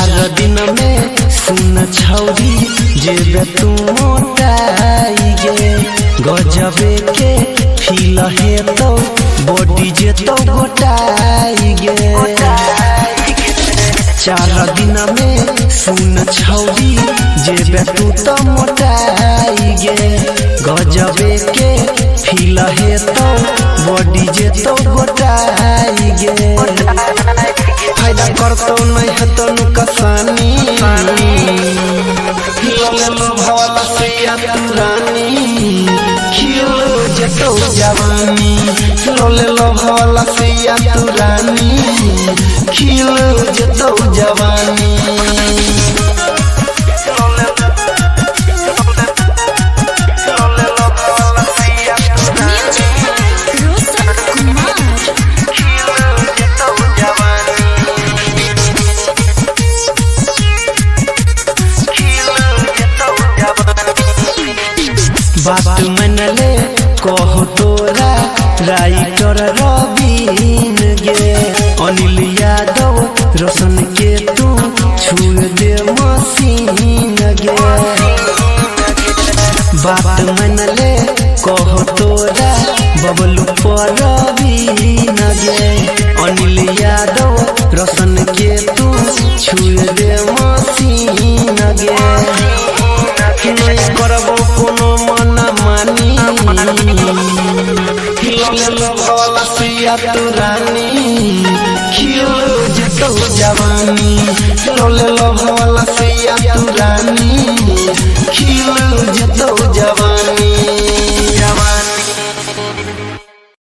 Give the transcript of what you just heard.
4 दिन में सुन छौरी जेबे तू मोटाई गे गजबे के फील हे तो बॉडी जे तो गोटाई गे 4 दिन में सुन छौरी जेबे तू तो मोटाई गे गजबे के फील हे तो बॉडी जे तो गोटाई गे फायदा करतो नहीं है तो नुकसानी भवाला से तुरानी खिलो जतो जवानी लोले लो भवाला से तुरानी खिलो जतो जवानी बात मनले कहो तोरा राइटर रवीन गे अनिल यादव रोशन के तू छू दे मसीन गे बात मनले कहो तोरा बबलू परवीन गे अनिल यादव रोशन के तू छू दे मसीन गे नहीं करबो कोनो मना मानी भवाला सिया तुरानी खिलो जतो जवानी लोले लो भवाला